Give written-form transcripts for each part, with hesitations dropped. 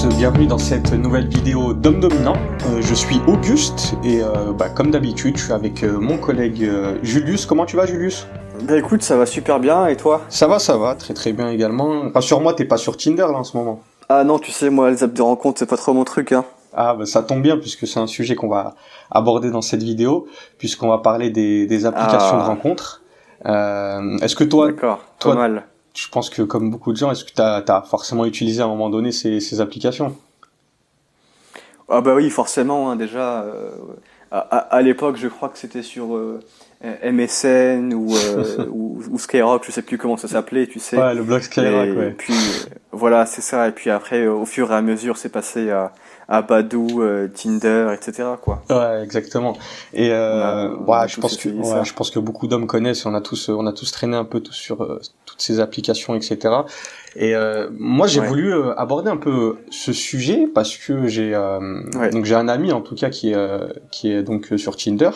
tous, bienvenue dans cette nouvelle vidéo d'Homme Dominant. Je suis Auguste et comme d'habitude je suis avec mon collègue Julius. Comment tu vas Julius? Bah écoute, ça va super bien, et toi? Ça va, très très bien également. Rassure-moi, t'es pas sur Tinder là en ce moment. Ah non, tu sais, moi, les apps de rencontre, c'est pas trop mon truc, hein. Ah bah ça tombe bien puisque c'est un sujet qu'on va aborder dans cette vidéo, puisqu'on va parler des applications de Ah, rencontres. Est-ce que toi, d'accord, pas toi, mal. je pense que comme beaucoup de gens, est-ce que t'as forcément utilisé à un moment donné ces applications? Ah bah oui, forcément, hein, déjà, à l'époque, je crois que c'était sur MSN ou Skyrock, je sais plus comment ça s'appelait, tu sais. Ouais, le blog Skyrock, Et ouais. puis, voilà, c'est ça. Et puis après, au fur et à mesure, c'est passé à Badoo, Tinder, etc., quoi. Ouais, exactement. Et On a je tous pense que essayé ça. je pense que beaucoup d'hommes connaissent. Et on a tous traîné un peu tous sur toutes ces applications, etc. Et moi, j'ai Ouais, voulu aborder un peu ce sujet parce que ouais. j'ai un ami en tout cas qui est donc sur Tinder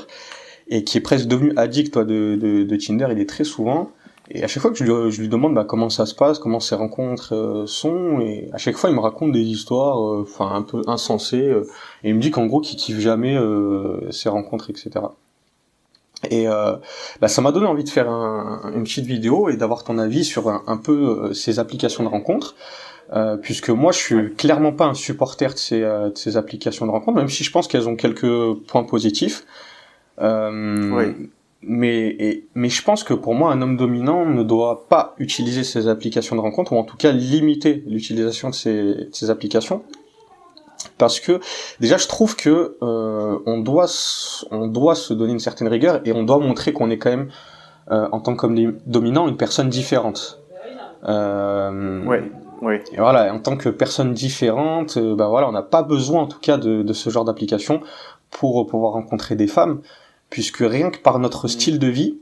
et qui est presque devenu addict toi de Tinder. Il est très souvent. Et à chaque fois que je lui demande comment ça se passe, comment ces rencontres sont, et à chaque fois il me raconte des histoires, enfin un peu insensées, et il me dit qu'en gros qu'il kiffe jamais ces rencontres, etc. Et ça m'a donné envie de faire une petite vidéo et d'avoir ton avis sur un peu ces applications de rencontres, puisque moi je Ouais. suis clairement pas un supporter de ces applications de rencontres, même si je pense qu'elles ont quelques points positifs. Euh, Oui. mais je pense que pour moi, un homme dominant ne doit pas utiliser ces applications de rencontre, ou en tout cas limiter l'utilisation de ces applications, parce que déjà, je trouve que on doit se donner une certaine rigueur et on doit montrer qu'on est quand même, en tant qu'homme dominant, une personne différente. Euh, Ouais. Oui. et voilà, en tant que personne différente, on n'a pas besoin, en tout cas, de ce genre d'application pour pouvoir rencontrer des femmes, puisque rien que par notre Mm. style de vie,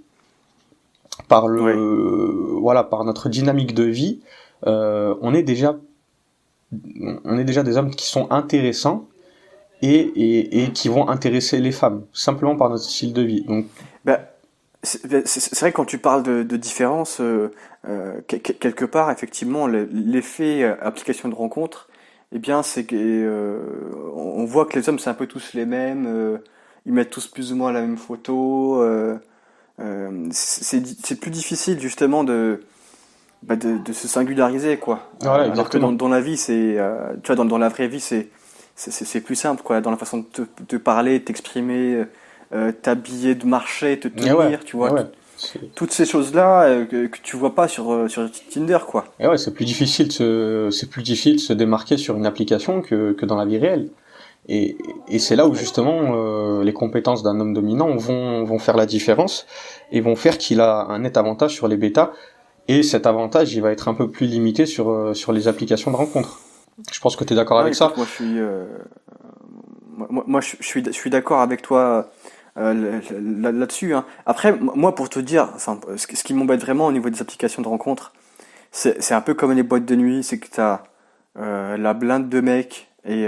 Ouais. par notre dynamique de vie, euh, on est déjà, on est déjà des hommes qui sont intéressants et Mm. qui vont intéresser les femmes, simplement par notre style de vie. Donc, Bah, c'est vrai que quand tu parles de différence, quelque part, effectivement, l'effet application de rencontre, eh bien, c'est que on voit que les hommes, c'est un peu tous les mêmes, ils mettent tous plus ou moins la même photo. C'est plus difficile justement de se singulariser, quoi. voilà, Alors que exactement. dans la vie, tu vois, dans la vraie vie, c'est plus simple, quoi. Dans la façon de parler, de t'exprimer, t'habiller, de marcher, te Et ouais, tenir, tu et vois, ouais. C'est, toutes ces choses-là que tu vois pas sur Tinder, quoi. et ouais, c'est plus difficile de se démarquer sur une application que dans la vie réelle. Et, et c'est là où Ouais. justement les compétences d'un homme dominant vont faire la différence et vont faire qu'il a un net avantage sur les bêtas. Et cet avantage, il va être un peu plus limité sur les applications de rencontres. Je pense que tu es d'accord Ouais, avec ça. écoute, je suis d'accord avec toi là-dessus, hein. Après, moi, pour te dire, enfin, ce qui m'embête vraiment au niveau des applications de rencontres, c'est un peu comme les boîtes de nuit, c'est que t'as la blinde de mecs et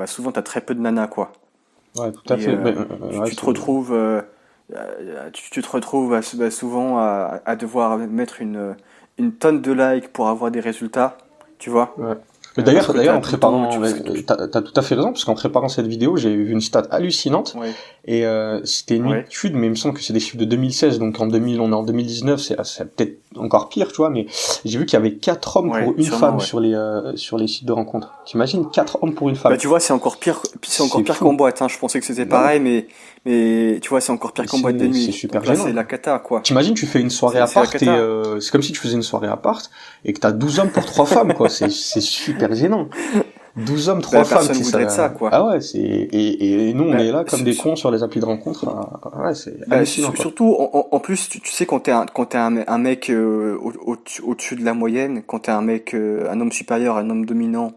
souvent t'as très peu de nanas, quoi. Ouais, tout à Et fait. Ouais, tu te retrouves, tu te retrouves souvent à devoir mettre une tonne de likes pour avoir des résultats, tu vois. ouais. Mais Parce d'ailleurs, que d'ailleurs, t'as en tout le temps, préparant, t'as tout à fait raison, parce qu'en préparant cette vidéo, j'ai vu une stat hallucinante, ouais, et c'était une ouais, étude, mais il me semble que c'est des chiffres de 2016, donc en 2000, on est en 2019, c'est peut-être encore pire, tu vois, mais j'ai vu qu'il y avait 4 hommes pour ouais, une sûrement, femme ouais. sur les sites de rencontres. T'imagines 4 hommes pour une Bah femme? tu vois, c'est encore C'est pire qu'en fou. boîte, hein. Je pensais que c'était Bah ouais, pareil, mais tu vois, c'est encore pire qu'en boîte de c'est nuit. super Donc là, c'est gênant. la cata, quoi. T'imagines, tu fais une soirée à C'est la part et cata. c'est comme si tu faisais une soirée à part et que t'as 12 hommes pour 3 femmes, quoi. C'est super gênant. 12 hommes, 3 Bah femmes, personne tu sais, voudrait de ça, ça. quoi. Ah ouais, et nous, on Bah, est là comme des cons sur les applis de rencontres. Ouais, c'est hallucinant, quoi. surtout, en plus, tu sais, quand t'es un mec au-dessus de la moyenne, quand t'es un mec, un homme supérieur, un homme dominant,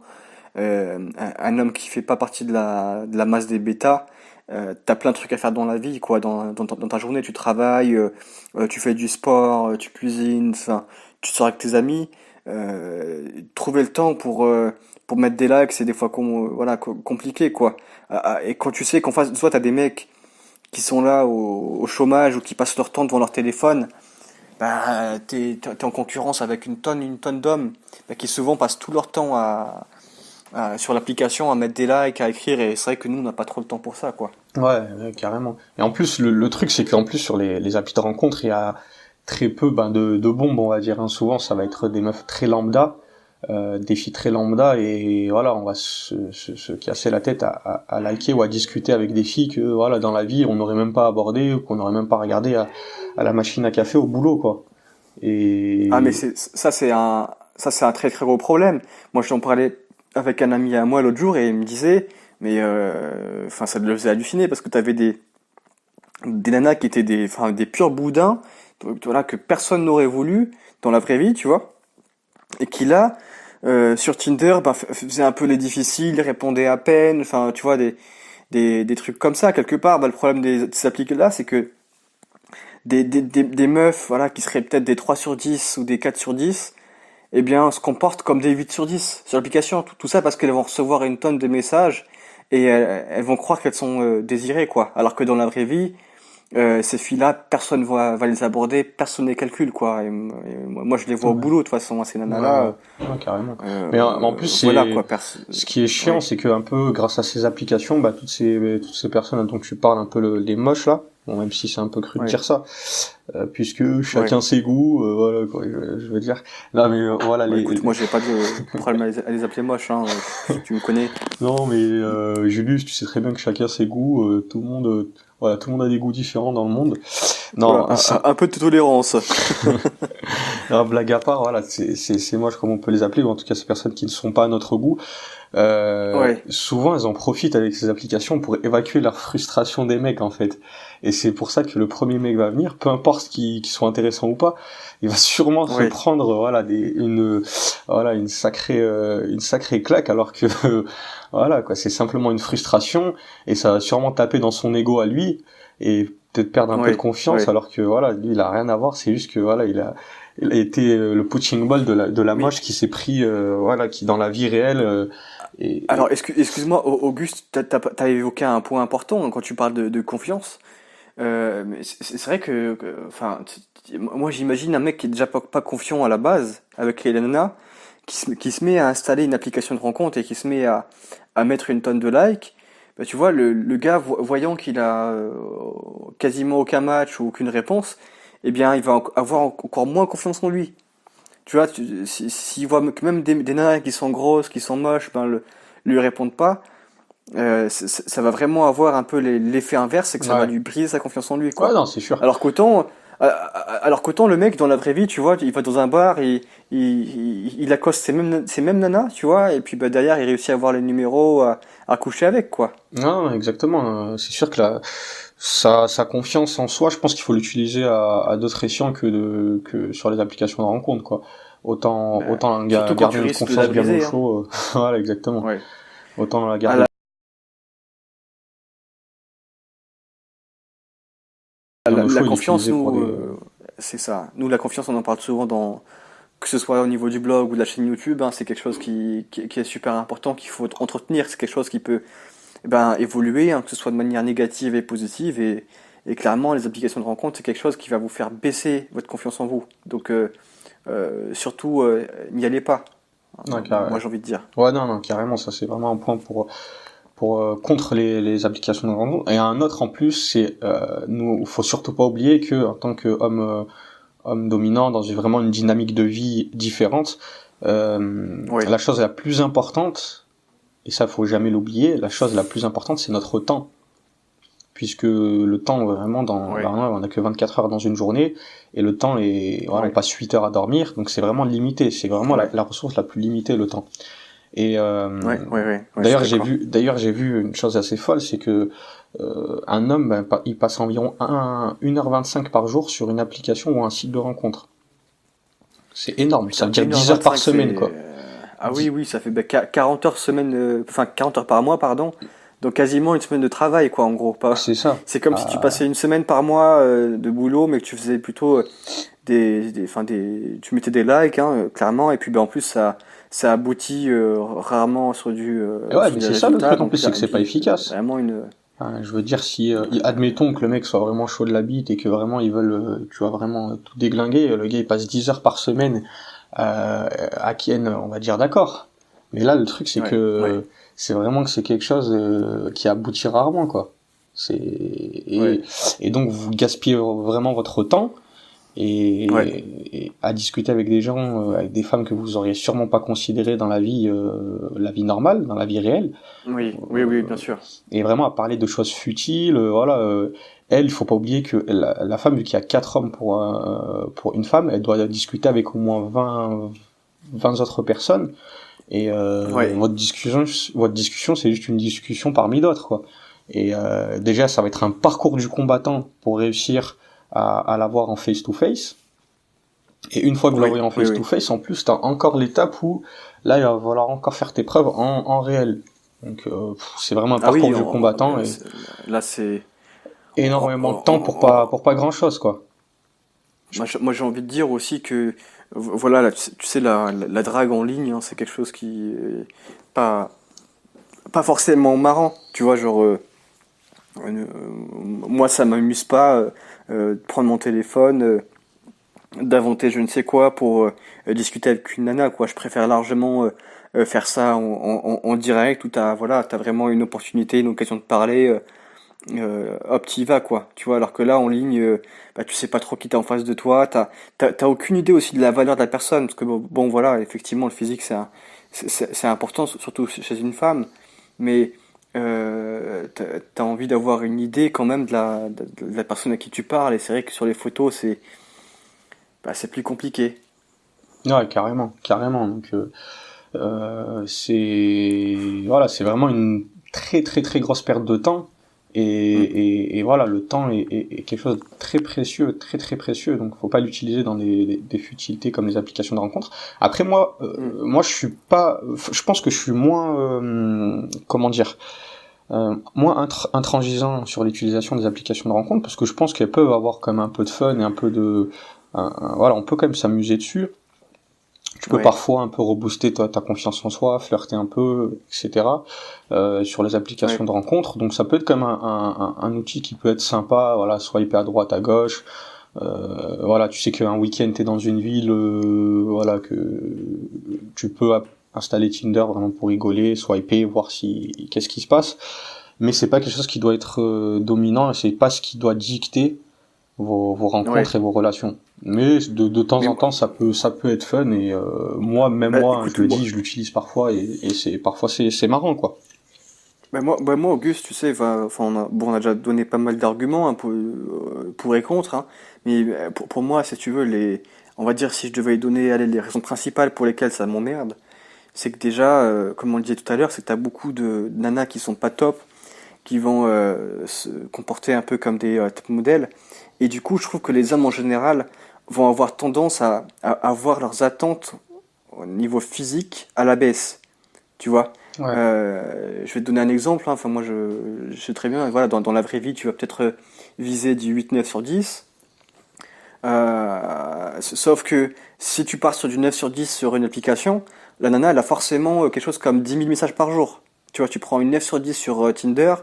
un homme qui fait pas partie de la masse des bêtas, t'as plein de trucs à faire dans la vie, quoi. Dans ta journée, tu travailles, tu fais du sport, tu cuisines, enfin, tu sors avec tes amis. Trouver le temps pour mettre des likes, c'est des fois compliqué, quoi. Et quand tu sais qu'en face de toi, t'as des mecs qui sont là au chômage ou qui passent leur temps devant leur téléphone, bah, t'es en concurrence avec une tonne d'hommes, bah, qui souvent passent tout leur temps sur l'application à mettre des likes, à écrire, et c'est vrai que nous, on n'a pas trop le temps pour ça, quoi. Ouais, carrément. Et en plus, le truc, c'est qu'en plus, sur les applis de rencontre, il y a très peu de bombes, on va dire, hein. Souvent, ça va être des meufs très lambda, des filles très lambda, et voilà, on va se casser la tête à liker ou à discuter avec des filles que, voilà, dans la vie, on n'aurait même pas abordé, ou qu'on n'aurait même pas regardé à la machine à café au boulot, quoi. Ah, mais Et... ça, c'est un très très gros problème. Moi, j'en parlais avec un ami à moi l'autre jour et il me disait, mais enfin, ça le faisait halluciner parce que t'avais des nanas qui étaient des purs boudins, voilà, que personne n'aurait voulu dans la vraie vie, tu vois, et qui là, sur Tinder, bah, faisaient un peu les difficiles, répondaient à peine, enfin, tu vois, des trucs comme ça, quelque part. Bah, le problème des applis là, c'est que des meufs, voilà, qui seraient peut-être des 3 sur 10 ou des 4 sur 10, eh bien, se comportent comme des 8 sur 10 sur l'application. Tout ça parce qu'elles vont recevoir une tonne de messages et elles vont croire qu'elles sont désirées, quoi. Alors que dans la vraie vie, ces filles-là, personne va les aborder, personne ne les calcule, quoi. Moi, je les vois au Ouais, boulot, de toute façon, hein, ces ouais, nanas-là. ouais, carrément. Mais en plus, Voilà, quoi. ce qui est chiant, Oui, c'est que un peu grâce à ces applications, bah toutes ces personnes dont tu parles, un peu les moches là, bon, même si c'est un peu cru de oui, dire ça, puisque oui. chacun ses goûts, voilà quoi, je veux dire. Non mais voilà Bah, écoute, moi, j'ai pas de problème à les appeler moches, hein. Tu me connais. non mais Julius, tu sais très bien que chacun ses goûts, tout le monde, voilà, tout le monde a des goûts différents dans le monde. Voilà, Non, un peu de tolérance. alors, blague à part, voilà, c'est moche comme on peut les appeler, ou en tout cas ces personnes qui ne sont pas à notre goût. Ouais. Souvent elles en profitent avec ces applications pour évacuer leur frustration des mecs en fait. Et c'est pour ça que le premier mec va venir, peu importe qu'ils soit intéressant ou pas, il va sûrement se Oui. prendre voilà une sacrée claque alors que voilà quoi, c'est simplement une frustration et ça va sûrement taper dans son ego à lui et peut-être perdre un peu de Oui. confiance Oui. alors que voilà, lui il a rien à voir, c'est juste que voilà, il a été le punching ball de la Mais moche qui s'est pris voilà, qui dans la vie réelle alors, et excuse-moi, Auguste, t'as évoqué un point important hein, quand tu parles de confiance. Mais c'est vrai enfin, moi j'imagine un mec qui est déjà pas confiant à la base avec les nanas, qui se met à installer une application de rencontre et qui se met à mettre une tonne de likes. Bah, tu vois, le gars, voyant qu'il a quasiment aucun match ou aucune réponse, eh bien, il va avoir encore moins confiance en lui. Tu vois, s'il voit que même des nanas qui sont grosses, qui sont moches, ben, lui répondent pas, ça va vraiment avoir un peu l'effet inverse, c'est que ça va ouais. lui briser sa confiance en lui, Ouais, quoi. non, c'est sûr. Alors qu'autant le mec dans la vraie vie, tu vois, il va dans un bar et il accoste ces mêmes nanas, tu vois, et puis bah, derrière il réussit à avoir les numéros, à coucher avec, quoi. Non, exactement. C'est sûr que sa confiance en soi, je pense qu'il faut l'utiliser à d'autres escients que sur les applications de rencontre, quoi. Autant Surtout quand tu garder notre risques de la confiance bien au briser, hein. chaud. Voilà, exactement. Ouais. Autant la Ah, garder bien au la chaud et confiance, l'utiliser pour nous, des... c'est ça. Nous, la confiance, on en parle souvent que ce soit au niveau du blog ou de la chaîne YouTube, hein, c'est quelque chose qui est super important, qu'il faut entretenir. C'est quelque chose qui peut évoluer, hein, que ce soit de manière négative et positive. Et clairement, les applications de rencontre, c'est quelque chose qui va vous faire baisser votre confiance en vous. Donc, surtout, n'y allez pas. Ouais, Moi, j'ai envie de dire. ouais, non, non, carrément, ça c'est vraiment un point contre les applications de rencontre. Et un autre en plus, c'est nous, faut surtout pas oublier que en tant qu'homme homme dominant dans vraiment une dynamique de vie différente, Oui, la chose la plus importante, et ça faut jamais l'oublier, la chose la plus importante c'est notre temps. Puisque le temps vraiment oui, on a que 24 heures dans une journée et le temps est voilà, oui, on passe 8 heures à dormir, donc c'est vraiment limité, c'est vraiment oui, la ressource la plus limitée, le temps. Et oui, oui, oui, je suis d'accord. d'ailleurs j'ai vu une chose assez folle, c'est que un homme il passe environ 1h25 par jour sur une application ou un site de rencontre. C'est énorme, ça Putain, veut dire 10 heures par 1h25, semaine quoi. Ah oui, oui, ça fait 40 heures semaine, enfin 40 heures par mois, pardon. Donc quasiment une semaine de travail, quoi, en gros. C'est ça. C'est comme si tu passais une semaine par mois de boulot, mais que tu faisais plutôt tu mettais des likes, hein, clairement, et puis en plus ça aboutit rarement Et ouais, sur mais des c'est ça le résultats. truc en Donc plus, c'est que c'est pas efficace. vraiment Je veux dire, si admettons que le mec soit vraiment chaud de la bite et que vraiment ils veulent, tu vois, vraiment tout déglinguer, le gars il passe 10 heures par semaine à Ken, on va dire d'accord. Mais là, le truc, c'est Ouais, ouais, que c'est vraiment que c'est quelque chose qui aboutit rarement, quoi. ouais, Et donc vous gaspillez vraiment votre temps ouais. et à discuter avec des gens, avec des femmes que vous auriez sûrement pas considérées dans la vie normale, dans la vie réelle, Oui, oui, oui, bien sûr. et vraiment à parler de choses futiles. Voilà, elle, il faut pas oublier que la femme, vu qu'il y a 4 hommes pour une femme, elle doit discuter avec au moins 20 autres personnes. Et Ouais, votre discussion, c'est juste une discussion parmi d'autres, quoi. Et déjà, ça va être un parcours du combattant pour réussir à l'avoir en face-to-face. Et une fois que vous oui, l'aurez en oui, oui. face-to-face, en plus, t'as encore l'étape où là, il va falloir encore faire tes preuves en réel. Donc, c'est vraiment un Ah parcours oui, du combattant et là c'est... énormément de temps pour pas grand-chose, quoi. Moi, j'ai envie de dire aussi que, voilà, tu sais, la drague en ligne, hein, c'est quelque chose qui est pas, pas forcément marrant, tu vois, genre, moi, ça m'amuse pas de prendre mon téléphone, d'inventer je ne sais quoi pour discuter avec une nana, quoi. Je préfère largement faire ça en direct, où t'as vraiment une opportunité, une occasion de parler. Hop, t'y vas, quoi. Tu vois, alors que là, en ligne, bah, tu sais pas trop qui t'es en face de toi, t'as aucune idée aussi de la valeur de la personne, parce que bon, voilà, effectivement, le physique, c'est important, surtout chez une femme, mais t'as envie d'avoir une idée quand même de la personne à qui tu parles, et c'est vrai que sur les photos, c'est plus compliqué. Ouais, carrément, carrément. Donc, c'est vraiment une très très très grosse perte de temps Mm, et voilà, le temps est quelque chose de très précieux, très très précieux, donc faut pas l'utiliser dans des futilités comme les applications de rencontres. Après mm, moi je suis pas, je pense que je suis moins comment dire, moins intransigeant sur l'utilisation des applications de rencontres parce que je pense qu'elles peuvent avoir quand même un peu de fun et un peu de voilà, on peut quand même s'amuser dessus. Tu peux ouais, parfois un peu rebooster ta confiance en soi, flirter un peu, etc. Sur les applications ouais, de rencontres. Donc ça peut être comme un outil qui peut être sympa, voilà, swiper à droite, à gauche. Voilà, tu sais qu'un week-end t'es dans une ville, voilà, que tu peux installer Tinder vraiment pour rigoler, swiper, voir si qu'est-ce qui se passe. Mais c'est pas quelque chose qui doit être dominant et c'est pas ce qui doit dicter vos rencontres ouais. et vos relations. Mais de temps Mais, en temps, ça peut être fun et même bah, moi, je écoute, le moi, dis, je l'utilise parfois et c'est marrant quoi. moi, Auguste, tu sais, enfin, on a déjà donné pas mal d'arguments hein, pour et contre, hein, mais pour moi, si tu veux, on va dire si je devais donner allez, les raisons principales pour lesquelles ça m'emmerde, c'est que déjà, comme on le disait tout à l'heure, c'est que t'as beaucoup de nanas qui sont pas top, qui vont se comporter un peu comme des top modèles, et du coup, je trouve que les hommes en général vont avoir tendance à voir leurs attentes au niveau physique à la baisse. Tu vois. Ouais. Je vais te donner un exemple, hein. Enfin, moi, je sais très bien, voilà, dans la vraie vie, tu vas peut-être viser du 8-9 sur 10. Sauf que si tu pars sur du 9 sur 10 sur une application, la nana, elle a forcément quelque chose comme 10 000 messages par jour. Tu vois, tu prends une 9 sur 10 sur Tinder,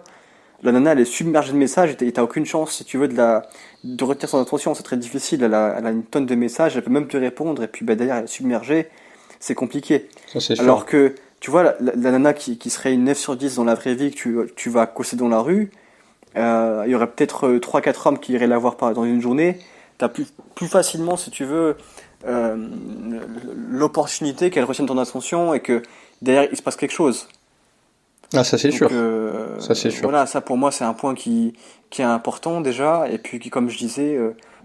la nana, elle est submergée de messages et t'as aucune chance, si tu veux, de retenir son attention. C'est très difficile. Elle a une tonne de messages, elle peut même te répondre, et puis bah, derrière, elle est submergée. C'est compliqué. Ça c'est Alors sûr. que, tu vois, la nana qui serait une 9 sur 10 dans la vraie vie, que tu vas accoster dans la rue, il y aurait peut-être 3-4 hommes qui iraient la voir dans une journée. T'as plus facilement, si tu veux, euh, l'opportunité qu'elle retienne ton attention et que derrière, il se passe quelque chose. Ah ça c'est Donc sûr. Ça c'est sûr. voilà, ça pour moi c'est un point qui est important déjà, et puis qui, comme je disais,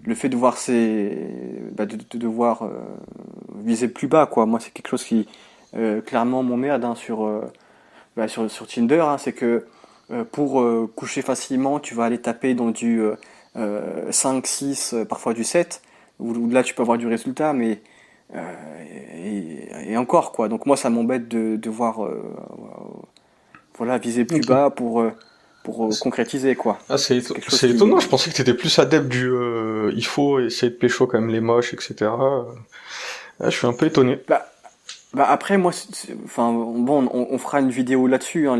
le fait de voir de devoir viser plus bas, quoi. Moi c'est quelque chose qui clairement m'emmerde hein, sur Tinder, hein, c'est que pour coucher facilement, tu vas aller taper dans du 5, 6, parfois du 7, où là tu peux avoir du résultat, mais et encore quoi. Donc moi ça m'embête de voir voilà, viser plus Ok. bas pour concrétiser, quoi. Ah C'est quelque chose c'est étonnant. qui... Je pensais que t'étais plus adepte du il faut essayer de pécho quand même les moches, etc. Ah, je suis un peu étonné. Bah, après, moi, enfin, bon, on fera une vidéo là-dessus, hein,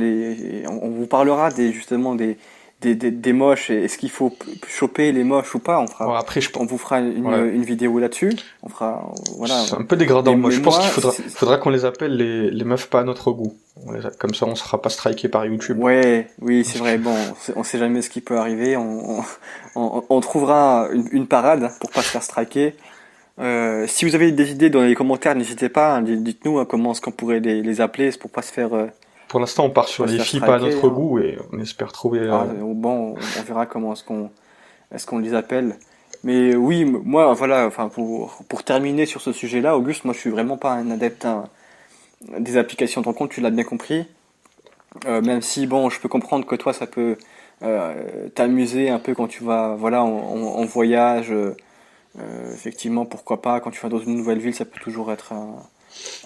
on vous parlera justement des moches et est-ce qu'il faut choper les moches ou pas. Bon, après, On vous fera ouais. une vidéo là-dessus. On fera, voilà. C'est un peu dégradant. Moi, Mais je pense moi, qu'il faudra qu'on les appelle les meufs pas à notre goût. Comme ça, on sera pas striké par YouTube. ouais, oui, c'est vrai. Bon, on sait jamais ce qui peut arriver. On trouvera une parade pour pas se faire striker. Si vous avez des idées dans les commentaires, n'hésitez pas. Hein, dites-nous comment est-ce qu'on pourrait les appeler, c'est pour pas se faire, Pour l'instant, on part sur pas se les faire filles pas à striker. notre Hein. goût et on espère trouver. Bon, on verra comment est-ce qu'on les appelle. Mais oui, moi, voilà. Enfin, pour terminer sur ce sujet-là, Auguste, moi, je suis vraiment pas un adepte des applications de rencontre. Tu l'as bien compris. Même si, bon, je peux comprendre que toi, ça peut t'amuser un peu quand tu vas, voilà, en voyage. Effectivement, pourquoi pas, quand tu vas dans une nouvelle ville, ça peut toujours être un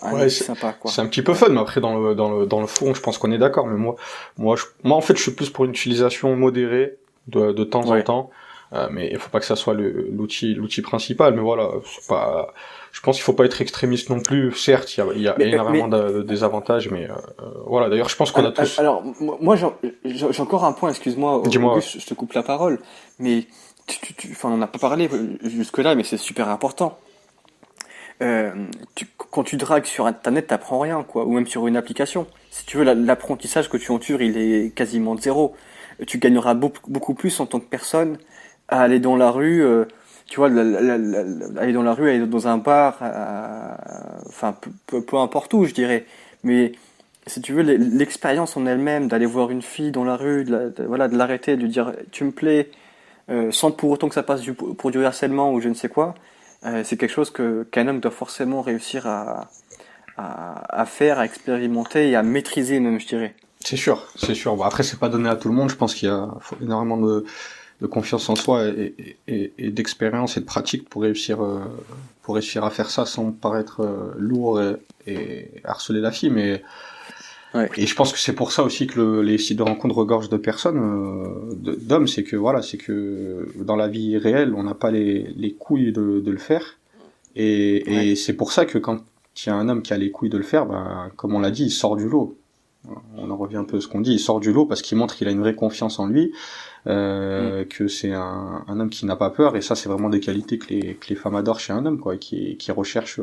Ouais, outil sympa, quoi. c'est un petit peu fun, mais après, dans le fond, je pense qu'on est d'accord. Mais moi, en fait, je suis plus pour une utilisation modérée de temps en Ouais. temps. Mais il faut pas que ça soit l'outil principal. Mais voilà, c'est pas. Je pense qu'il faut pas être extrémiste non plus. Certes, il y a Mais, énormément de désavantages, mais voilà. D'ailleurs, je pense qu'on a tous. alors, moi, j'ai encore un point, excuse-moi, Dis-moi. Auguste, je te coupe la parole, mais enfin, on n'a pas parlé jusque-là, mais c'est super important. Quand tu dragues sur Internet, t'apprends rien, quoi, ou même sur une application. Si tu veux, l'apprentissage que tu en tires, il est quasiment de zéro. Tu gagneras beaucoup plus en tant que personne à aller dans la rue, tu vois, aller dans la rue, aller dans un bar, enfin, peu importe où, je dirais. Mais si tu veux, l'expérience en elle-même, d'aller voir une fille dans la rue, voilà, de l'arrêter, de lui dire tu me plais, sans pour autant que ça passe pour du harcèlement ou je ne sais quoi, c'est quelque chose qu'un homme doit forcément réussir à faire, à expérimenter et à maîtriser même, je dirais. C'est sûr, c'est sûr. Bon, après, c'est pas donné à tout le monde. Je pense faut énormément de confiance en soi et d'expérience et de pratique pour réussir à faire ça sans paraître lourd et harceler la fille. Mais Ouais. et je pense que c'est pour ça aussi que les sites de rencontres regorgent de personnes, d'hommes. C'est que dans la vie réelle, on n'a pas les couilles de le faire. Et Ouais. c'est pour ça que quand il y a un homme qui a les couilles de le faire, ben, comme on l'a dit, il sort du lot. On en revient un peu à ce qu'on dit, il sort du lot parce qu'il montre qu'il a une vraie confiance en lui, que c'est un homme qui n'a pas peur, et ça c'est vraiment des qualités que les femmes adorent chez un homme, quoi, qui recherche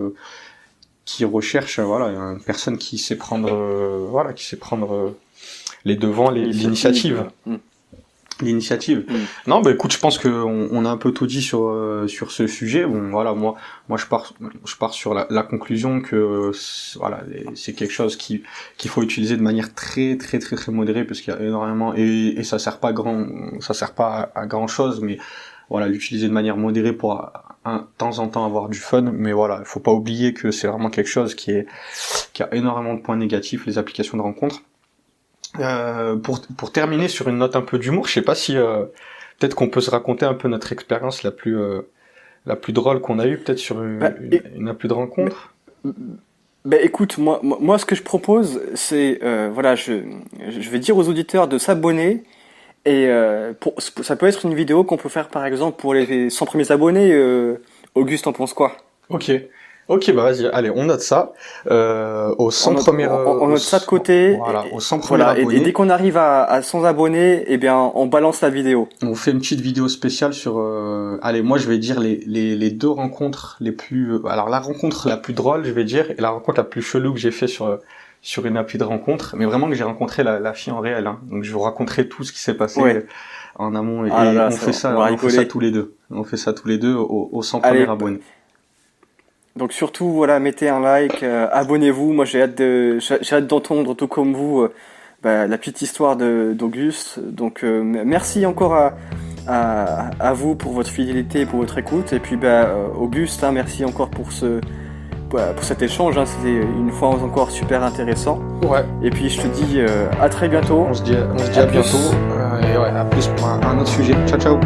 voilà, une personne qui sait prendre les devants, l'initiative. L'initiative. Non, bah écoute, je pense que on a un peu tout dit sur ce sujet. Bon, voilà, moi je pars sur la conclusion que voilà, c'est quelque chose qu'il faut utiliser de manière très très très très modérée, parce qu'il y a énormément et ça sert pas à grand chose, mais voilà, l'utiliser de manière modérée pour de temps en temps avoir du fun. Mais voilà, il faut pas oublier que c'est vraiment quelque chose qui a énormément de points négatifs, les applications de rencontres. Pour terminer sur une note un peu d'humour, je sais pas si peut-être qu'on peut se raconter un peu notre expérience la plus drôle qu'on a eue, peut-être sur une appli de rencontre. Ben écoute, moi ce que je propose, c'est voilà, je vais dire aux auditeurs de s'abonner et ça peut être une vidéo qu'on peut faire par exemple pour les 100 premiers abonnés. Auguste, t'en penses quoi? Ok, bah vas-y, allez, on note ça. Aux 100 premiers, on note ça de côté. Voilà, aux 100 premiers Voilà, abonnés. et dès qu'on arrive à 100 abonnés, eh bien, on balance la vidéo. On fait une petite vidéo spéciale sur. Allez, moi je vais dire les deux rencontres les plus. Alors la rencontre la plus drôle, je vais dire, et la rencontre la plus chelou que j'ai fait sur une appli de rencontre, mais vraiment que j'ai rencontré la fille en réel. Hein. Donc je vous raconterai tout ce qui s'est passé en amont, et on fait ça tous les deux. On fait ça tous les deux aux 100 premiers abonnés. Donc surtout, voilà, mettez un like, abonnez-vous. Moi, j'ai hâte d'entendre, tout comme vous, la petite histoire d'Auguste. Donc, merci encore à vous pour votre fidélité et pour votre écoute. Et puis, Auguste, hein, merci encore pour cet échange. Hein, c'était une fois encore super intéressant. Ouais. Et puis, je te dis à très bientôt. On se dit à bientôt. Et ouais, à plus pour un autre sujet. Ciao, ciao.